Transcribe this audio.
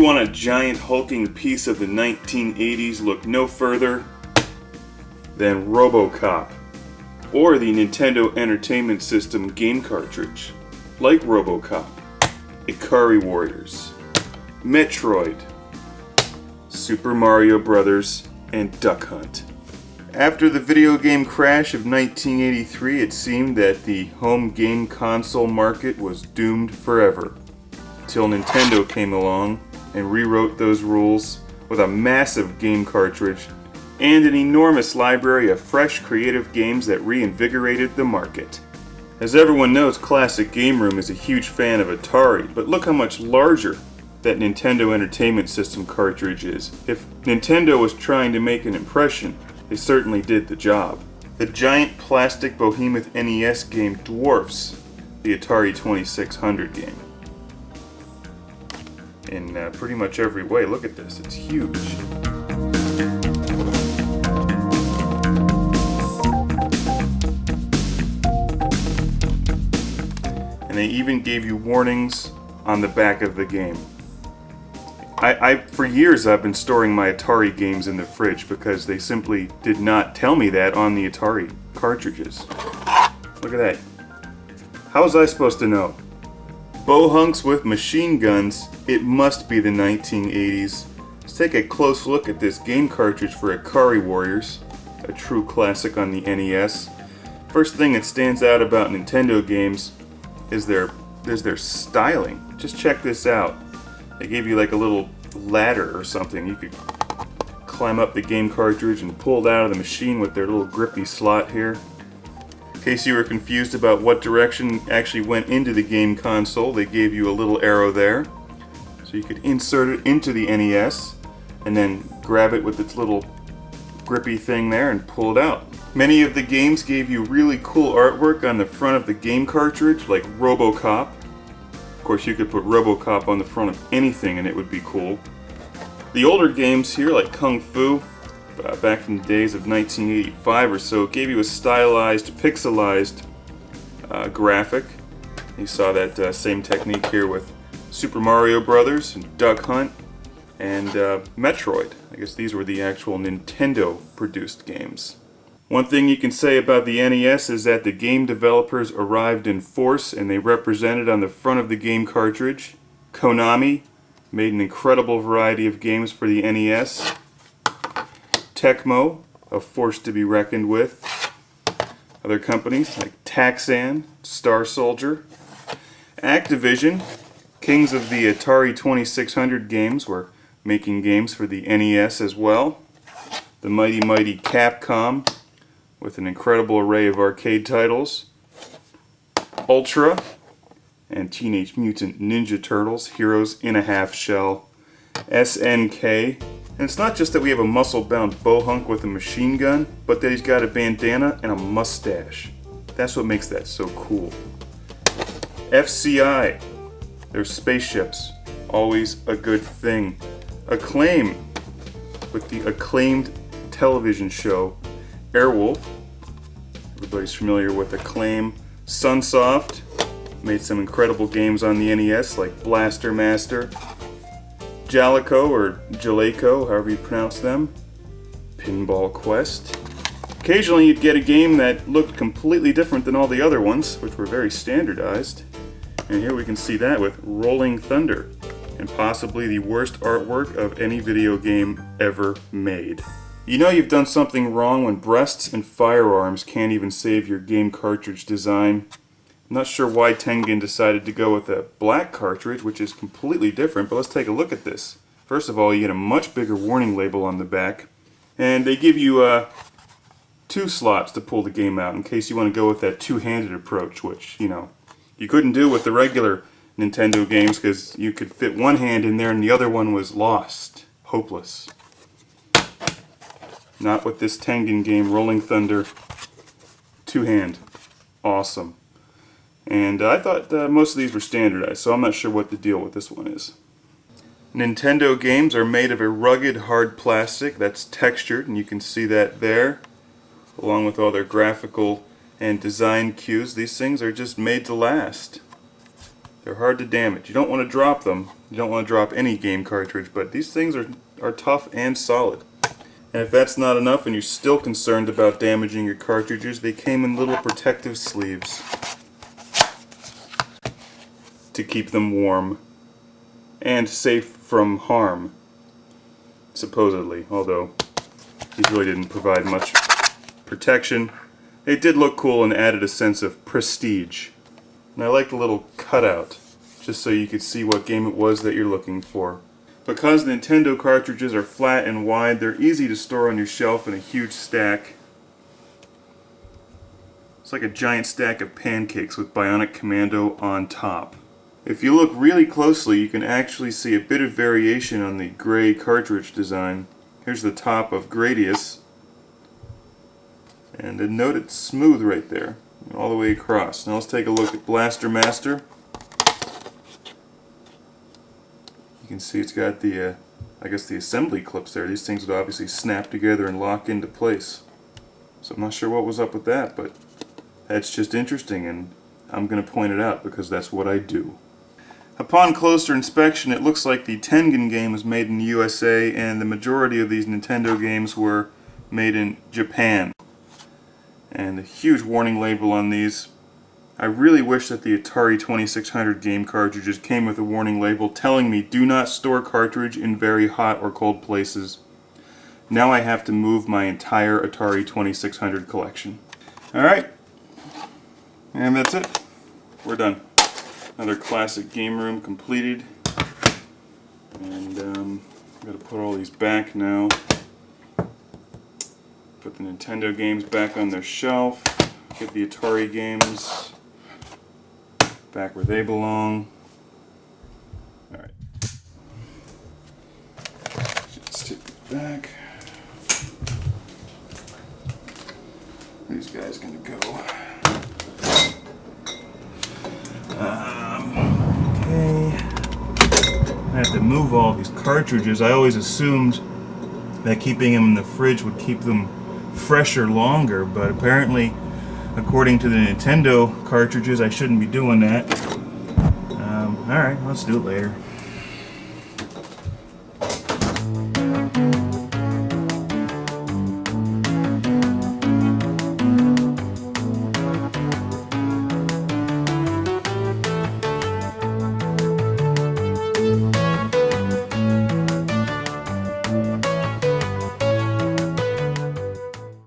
you want a giant hulking piece of the 1980s, look no further than RoboCop, or the Nintendo Entertainment System game cartridge, like RoboCop, Ikari Warriors, Metroid, Super Mario Bros., and Duck Hunt. After the video game crash of 1983, it seemed that the home game console market was doomed forever, until Nintendo came along and rewrote those rules with a massive game cartridge and an enormous library of fresh, creative games that reinvigorated the market. As everyone knows, Classic Game Room is a huge fan of Atari, but look how much larger that Nintendo Entertainment System cartridge is. If Nintendo was trying to make an impression, they certainly did the job. The giant plastic behemoth NES game dwarfs the Atari 2600 game in pretty much every way. Look at this, it's huge. And they even gave you warnings on the back of the game. For years I've been storing my Atari games in the fridge because they simply did not tell me that on the Atari cartridges. Look at that. How was I supposed to know? Bohunks with machine guns, it must be the 1980s. Let's take a close look at this game cartridge for Ikari Warriors, a true classic on the NES. First thing that stands out about Nintendo games is their styling. Just check this out. They gave you like a little ladder or something. You could climb up the game cartridge and pull it out of the machine with their little grippy slot here. In case you were confused about what direction actually went into the game console, they gave you a little arrow there. So you could insert it into the NES and then grab it with its little grippy thing there and pull it out. Many of the games gave you really cool artwork on the front of the game cartridge, like RoboCop. Of course, you could put RoboCop on the front of anything and it would be cool. The older games here, like Kung Fu, back from the days of 1985 or so, gave you a stylized, pixelized graphic. You saw that same technique here with Super Mario Bros. And Duck Hunt and Metroid. I guess these were the actual Nintendo-produced games. One thing you can say about the NES is that the game developers arrived in force and they represented on the front of the game cartridge. Konami made an incredible variety of games for the NES. Tecmo, a force to be reckoned with. Other companies like Taxan, Star Soldier. Activision, kings of the Atari 2600 games, were making games for the NES as well. The mighty Capcom, with an incredible array of arcade titles. Ultra and Teenage Mutant Ninja Turtles, Heroes in a Half Shell. SNK. And it's not just that we have a muscle-bound bohunk with a machine gun, but that he's got a bandana and a mustache. That's what makes that so cool. FCI. Their spaceships. Always a good thing. Acclaim. With the acclaimed television show Airwolf. Everybody's familiar with Acclaim. Sunsoft made some incredible games on the NES like Blaster Master. Jaleco, or Jaleco, however you pronounce them. Pinball Quest. Occasionally you'd get a game that looked completely different than all the other ones, which were very standardized. And here we can see that with Rolling Thunder, and possibly the worst artwork of any video game ever made. You know you've done something wrong when breasts and firearms can't even save your game cartridge design. I'm not sure why Tengen decided to go with a black cartridge, which is completely different, but let's take a look at this. First of all, you get a much bigger warning label on the back, and they give you 2 slots to pull the game out in case you want to go with that two-handed approach, which, you know, you couldn't do with the regular Nintendo games because you could fit one hand in there and the other one was lost. Hopeless. Not with this Tengen game, Rolling Thunder, 2-hand. Awesome. And I thought most of these were standardized, so I'm not sure what the deal with this one is. Nintendo games are made of a rugged, hard plastic that's textured, and you can see that there, along with all their graphical and design cues. These things are just made to last. They're hard to damage. You don't want to drop them. You don't want to drop any game cartridge, but these things are tough and solid. And if that's not enough and you're still concerned about damaging your cartridges, they came in little protective sleeves to keep them warm and safe from harm, supposedly, although these really didn't provide much protection. They did look cool and added a sense of prestige. And I like the little cutout, just so you could see what game it was that you're looking for. Because Nintendo cartridges are flat and wide, they're easy to store on your shelf in a huge stack. It's like a giant stack of pancakes with Bionic Commando on top. If you look really closely, you can actually see a bit of variation on the gray cartridge design. Here's the top of Gradius. And note it's smooth right there, all the way across. Now let's take a look at Blaster Master. You can see it's got the, I guess the assembly clips there. These things would obviously snap together and lock into place. So I'm not sure what was up with that, but that's just interesting, and I'm going to point it out because that's what I do. Upon closer inspection, it looks like the Tengen game was made in the USA, and the majority of these Nintendo games were made in Japan. And a huge warning label on these. I really wish that the Atari 2600 game cartridges came with a warning label telling me do not store cartridge in very hot or cold places. Now I have to move my entire Atari 2600 collection. Alright, and that's it. We're done. Another classic game room completed. And I'm going to put all these back now. Put the Nintendo games back on their shelf. Get the Atari games back where they belong. Alright. Let's take it back. These guys gonna go. Okay. I have to move all these cartridges. I always assumed that keeping them in the fridge would keep them fresher longer, but apparently, according to the Nintendo cartridges, I shouldn't be doing that. Alright, let's do it later.